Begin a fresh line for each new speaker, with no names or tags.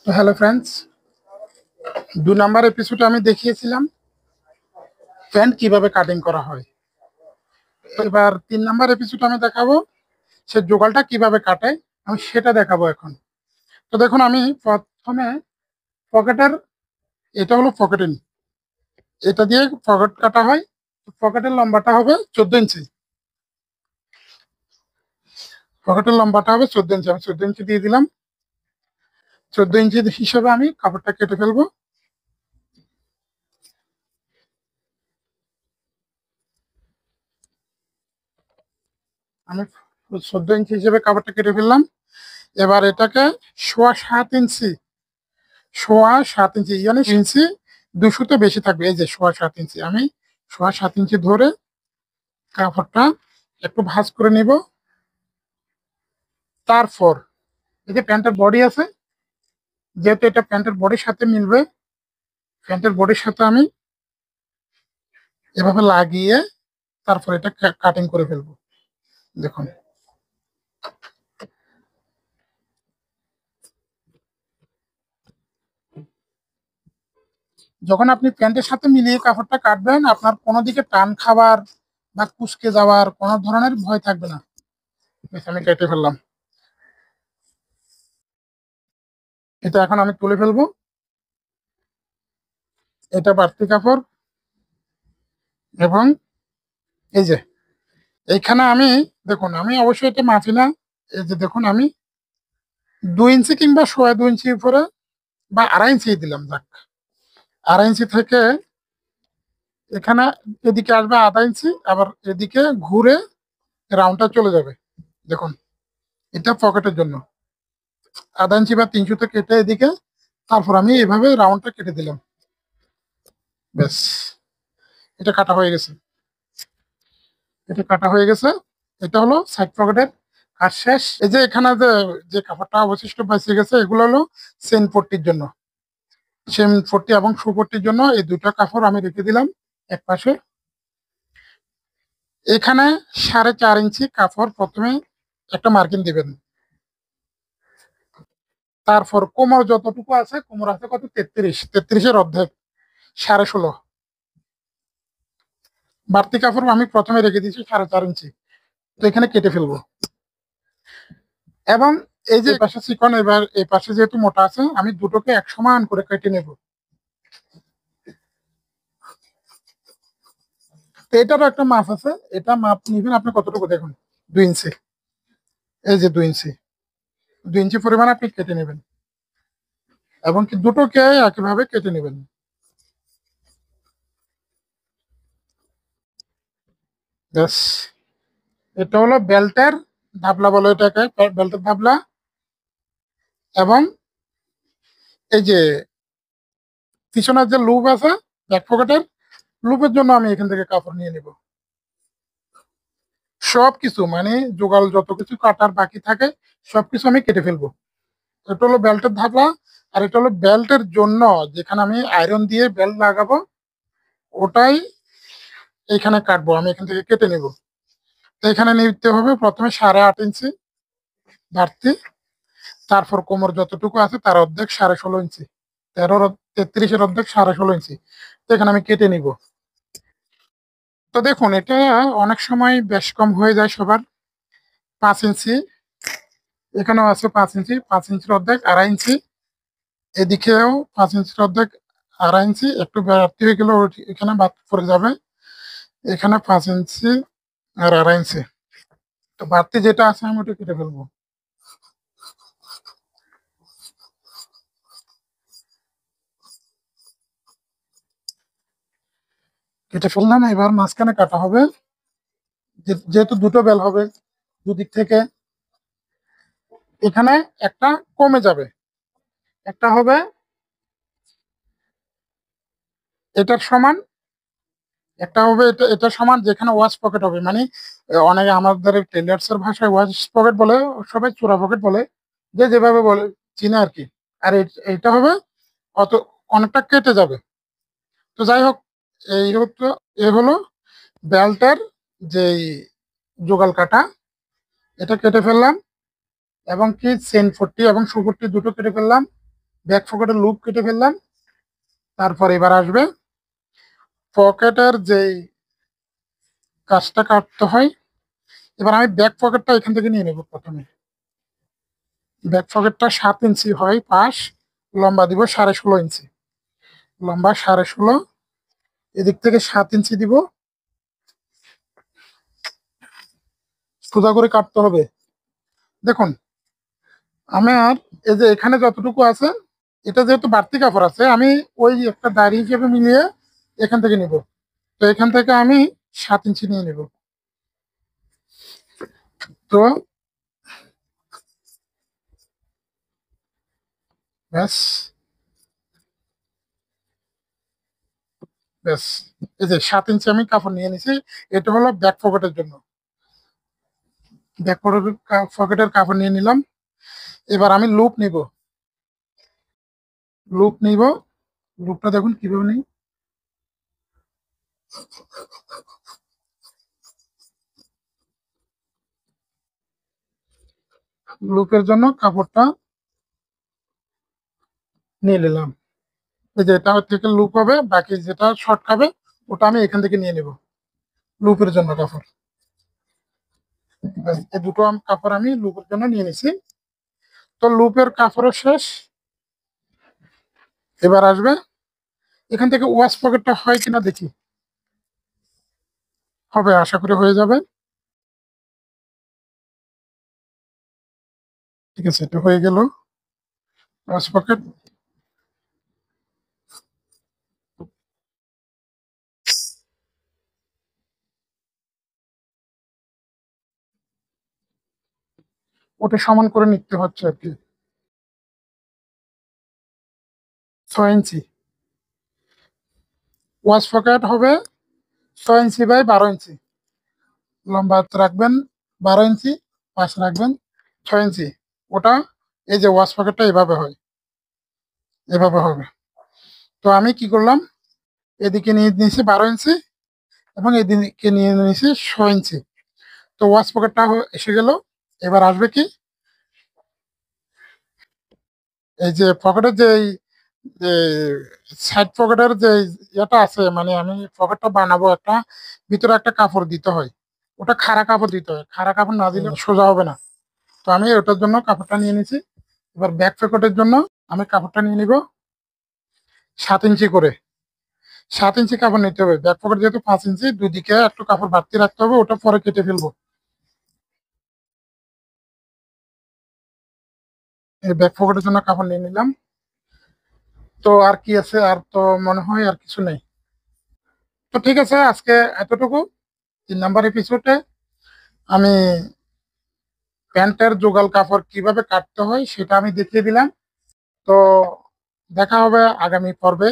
তো hello friends, 2 number এপিসোডে আমি দেখিয়েছিলাম প্যান্ট কিভাবে কাটিং করা হয়। তো এবার 3 নাম্বার এপিসোড আমি দেখাবো সে জোগালটা কিভাবে কাটে, আমি সেটা দেখাবো এখন। তো দেখুন, আমি প্রথমে পকেটের, এটা হলো পকেটিং, এটা দিয়ে পকেট কাটা হয়। পকেটের লম্বাটা হবে 14 ইঞ্চি। পকেটের লম্বাটা হবে 14 ইঞ্চি, আমি 14 ইঞ্চি দিয়ে দিলাম। 14 ইঞ্চি হিসেবে আমি কাপড়টা কেটে ফেলবো। আমি 14 ইঞ্চি হিসেবে কাপড়টা কেটে ফেললাম। এবার এটাকে 7.5 ইঞ্চি, 7.5 ইঞ্চি, মানে ইঞ্চি 200 বেশি থাকবে। এই যে 7.5 ইঞ্চি, আমি 7.5 ইঞ্চি ধরে কাপড়টা একটু ভাঁজ করে নিব। তারপর এই যে প্যান্টের বডি আছে, যেহেতু এটা প্যান্টের বডির সাথে মিলবে, প্যান্টের বডির সাথে আমি এভাবে লাগিয়ে তারপর এটা কাটিং করে ফেলবো। দেখুন, যখন আপনি প্যান্টের সাথে মিলিয়ে কাপড়টা কাটবেন, আপনার কোনো দিকে টান খাবার বা কুঁচকে যাওয়ার কোনো ধরনের ভয় থাকবে না। বেশ, আমি কেটে ফেললাম। এটা এখন আমি তুলে ফেলবো। এটা বাড়তি কাপড়, এবং এই যে এইখানে আমি, দেখুন আমি অবশ্যই এটা মাপি না। এই যে দেখুন, আমি 2 ইঞ্চি কিংবা 2.5 ইঞ্চি উপরে বা 2.5 ইঞ্চি দিলাম, যাক 2.5 ইঞ্চি থেকে এখানে এদিকে আসবে 1/2 ইঞ্চি, আবার এদিকে ঘুরে রাউন্ডটা চলে যাবে। দেখুন, এটা পকেটের জন্য 1/2 ইঞ্চি বা 3 সুতো কেটে এদিকে, তারপর আমি এভাবে রাউন্ডটা কেটে দিলাম। ব্যাস, এটা কাটা হয়ে গেছে। এটা কাটা হয়ে গেছে। এটা হলো সাইড পকেটের কাজ শেষ। এই যে এখানে যে যে কাপড়টা অবশিষ্ট বেঁচে গেছে, এগুলো হলো চেন পট্টির জন্য। চেন পট্টি এবং শু পট্টির জন্য এই দুটো কাপড় আমি রেখে দিলাম এক পাশে। এখানে 4.5 ইঞ্চি কাপড় প্রথমে একটা মার্কিং দিবেন। তারপর কোমর যতটুকু আছে, কোমর আছে কত, 33, 33-এর অর্ধেক, 16.5। বাড়তি কাপড় আমি প্রথমে রেখে দিয়েছি 4.5 ইঞ্চি। তো এখানে কেটে ফেলবো। এবং এই যে পাশে চিকন, এবার এই পাশে যেহেতু মোটা আছে, আমি দুটোকে এক সমান করে কেটে নেব। তো এটারও একটা মাপ আছে, এটা মাপ নিবেন আপনি কতটুকু, দেখুন 2 ইঞ্চি। এই যে 2 ইঞ্চি, 2 ইঞ্চি পরিমাণ আপনি কেটে নেবেন, এবং কি দুটোকে একইভাবে কেটে নেবেন। ব্যাস, এটা হলো বেল্টের ধাবলা বলে এটাকে, বেল্টের ধাবলা। এবং এই যে পিছনের যে লুপ আছে ব্যাক পকেটের, লুপের জন্য আমি এখান থেকে কাপড় নিয়ে নিব। সবকিছু মানে জোগাল যত কিছু কাটার বাকি থাকে সবকিছু আমি কেটে ফেলবো। এটা হলো বেল্টের ধাবলা। আর এটা হলো বেল্টের জন্য, যেখানে আমি আয়রন দিয়ে বেল্ট লাগাবো, ওটাই এখানে কাটবো। আমি এখান থেকে কেটে নিব। তো এখানে নিতে হবে প্রথমে 8.5 ইঞ্চি বাড়তি, তারপর কোমর যতটুকু আছে তার অর্ধেক 16.5 ইঞ্চি, 33-এর অর্ধেক 16.5 ইঞ্চি। তো এখানে আমি কেটে নিব। তো দেখুন, এটা অনেক সময় বেশ কম হয়ে যায় সবার। 5 ইঞ্চি, এখানেও আছে 5 ইঞ্চি, 5 ইঞ্চির অর্ধেক 2.5 ইঞ্চি, এদিকেও 5 ইঞ্চির অর্ধেক 2.5 ইঞ্চি, একটু বাড়তি হয়ে গেলে এখানে বাদ পড়ে যাবে। এখানে 5 ইঞ্চি আর 2.5 ইঞ্চি। তো বাড়তি যেটা আছে আমি ওটা কেটে ফেলবো। কেটে ফেললাম। এবার মাঝখানে কাটা হবে, যেহেতু দুটো বেল হবে দুদিক থেকে, এখানে একটা কমে যাবে, একটা হবে এটার সমান, একটা হবে এটা এটার সমান, যেখানে ওয়াচ পকেট হবে, মানে অনেকে আমাদের টেলার্স এর ভাষায় ওয়াচ পকেট বলে, সবাই চোরা পকেট বলে, যে যেভাবে বলে চিনে আর কি। আর এটা হবে অত, অনেকটা কেটে যাবে। তো যাই হোক, এই হতো, এ হলো বেল্টের যেই জোগাল কাটা, এটা কেটে ফেললাম। এবং কি চেন পট্টি এবং শু পট্টি দুটো কেটে ফেললাম। ব্যাক পকেটের লুপ কেটে ফেললাম। তারপর এবার আসবে পকেটের যে কাজটা কাটতে হয়। এবার আমি ব্যাক পকেটটা এখান থেকে নিয়ে নেব প্রথমে। ব্যাক পকেটটা 7 ইঞ্চি হয় পাশ, লম্বা দিব 16.5 ইঞ্চি। লম্বা 16.5, এদিক থেকে 7 ইঞ্চি দিব। সোজা করে কাটতে হবে। দেখুন আমার এই যে এখানে যতটুকু আছে, এটা যেহেতু বাড়তি কাপড় আছে, আমি ওই একটা দাড়ি হিসেবে মিলিয়ে এখান থেকে নিব। তো এখান থেকে আমি 7 ইঞ্চি নিয়ে নিব। তো ব্যাস, ব্যাস, এই যে 7 ইঞ্চি আমি কাপড় নিয়ে নিছি। এটা হলো ব্যাক পকেটের জন্য। ব্যাক পকেটের কাপড় নিয়ে নিলাম। এবার আমি লুপ নিব। লুপ নিব। লুপটা দেখুন কিভাবে নিই। লুপের জন্য কাপড়টা নিয়ে নিলাম। এই যে এটা থেকে লুপ হবে, বাকি যেটা শর্ট খাবে ওটা আমি এখান থেকে নিয়ে নিব। লুপের জন্য কাপড়, ব্যাস, এই দুটো কাপড় আমি লুপের জন্য নিয়ে নিছি। তো লুপের কাপড়ও শেষ। এবার আসবে এখান থেকে ওয়াশ পকেটটা হয় কিনা দেখি। হবে, আশা করি হয়ে যাবে। ঠিক আছে, এটা হয়ে গেল ওয়াশ পকেট। ওটা সমান করে নিতে হচ্ছে আর কি। 6 ইঞ্চি ওয়াশ পকেট হবে। 6 ইঞ্চি বাই 12 ইঞ্চি। লম্বা রাখবেন 12 ইঞ্চি, পাশ রাখবেন 6 ইঞ্চি। ওটা এই যে ওয়াশ পকেটটা এভাবে হয়, এভাবে হবে। তো আমি কি করলাম, এদিকে নিয়ে নিয়েছি 12 ইঞ্চি এবং এদিকে নিয়ে নিয়েছি 6 ইঞ্চি। তো ওয়াশ পকেটটা এসে গেল। এবার আসবে কি, এই যে পকেটের যে সাইড পকেটের যে ইয়েটা আছে, মানে আমি পকেটটা বানাবো একটা, ভিতরে একটা কাপড় দিতে হয়। ওটা খাড়া কাপড় দিতে হয়, খাড়া কাপড় না দিলে সোজা হবে না। তো আমি ওটার জন্য কাপড়টা নিয়ে নিছি। এবার ব্যাক পকেটের জন্য আমি কাপড়টা নিয়ে নিব 7 ইঞ্চি করে। 7 ইঞ্চি কাপড় নিতে হবে। ব্যাক পকেট যেহেতু 5 ইঞ্চি, দুদিকে একটু কাপড় বাড়তি রাখতে হবে, ওটা পরে কেটে ফেলবো। এই ব্যাক পকেটের জন্য কাপড় নিয়ে নিলাম। তো আর কি আছে, আর তো মনে হয় আর কিছু নেই। তো ঠিক আছে, আজকে এতটুকু। 3 নাম্বার এপিসোডে আমি প্যান্টের জোগাল কাপড় কিভাবে কাটতে হয় সেটা আমি দেখিয়ে দিলাম। তো দেখা হবে আগামী পর্বে।